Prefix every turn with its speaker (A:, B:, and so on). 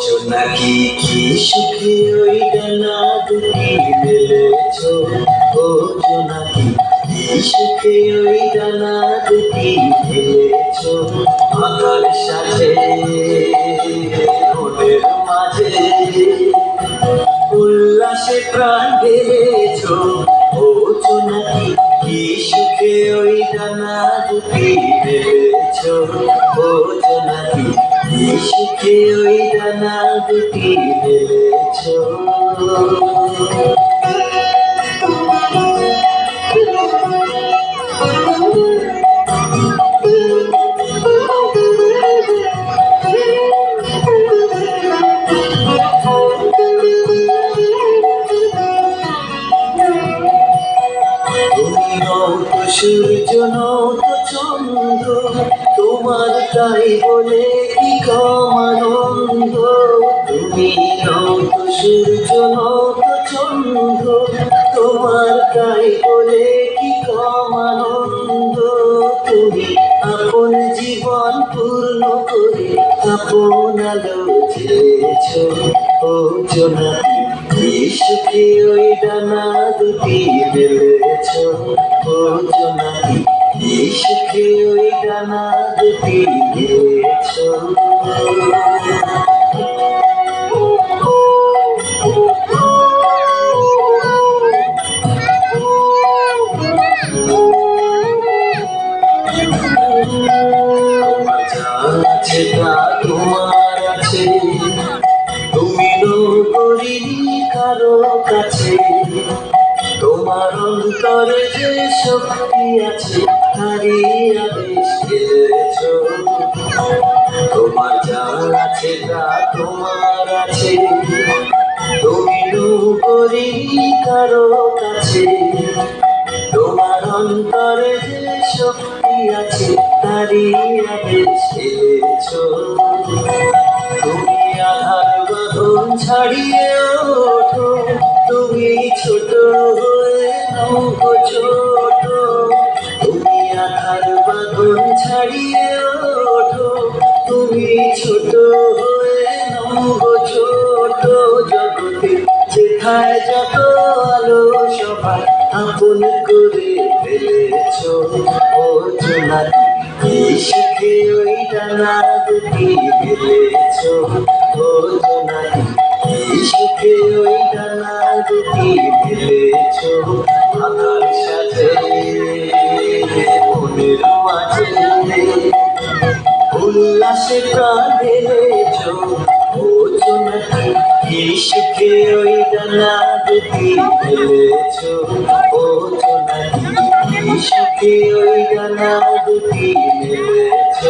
A: জোনাকি কি সুখে ওই ডানা দুটি মেলেছ, ও জোনাকি কি সুখে ওই ডানা দুটি মেলেছ। আকার সাথে মনের মাঝে উল্লাসে প্রাণ ঢেলেছ, ও জোনাকি কি সুখে ওই ডানা দুটি মেলেছ, ও জোনাকি কি সুখে ওই ডানা দুটি মেলেছ। তুমি নৌত সূর্য নৌত চন্দ্র, তোমার তাই বলে কি কম আনন্দ। তুমি নৌত সূর্য নৌত চন্দ্র, তোমার তাই বলে কি কম আনন্দ। তুমি আপন জীবন পূর্ণ করে আপন আলো জ্বেলেছ, ও জোনাকি কি সুখে ওই ডানা দুটি মেলেছ, ও জোনাকি কি সুখে ওই ডানা দুটি মেলেছ। আছে তা তোমার আছে, তুমি নগরিনী কারো কাছে। তোমার অন্তরে যে শক্তি আছে তারই আদেশ দিয়েছ। তোমার যা আছে তা তোমার আছে, তুমি নগরিনী কারো কাছে। তোমার অন্তরে যে শক্তি আছে তারই আদেশ দিয়েছ। তুমি আধার বাঁধন ছাড়িয়ে ওঠো, তুমি ছোট হয়ে নৌকো ছোট। তুমি আধার বাঁধন ছাড়িয়ে ওঠো, তুমি ছোট হয়ে নৌকো ছোট। জগতে যেথায় যত আলো সবাই আপন করে ফেলেছ, ও জোনাকি কি সুখে ওই ডানা দুটি মেলেছ, ও জোনাকি কি সুখে ওই ডানা দুটি মেলেছ। আকার সাথে মনের মাঝে উল্লাসে প্রাণ ঢেলেছ, ও জোনাকি কি সুখে ওই ডানা দুটি মেলেছ, ও জোনাকি কি সুখে ওই ডানা দুটি মেলেছ।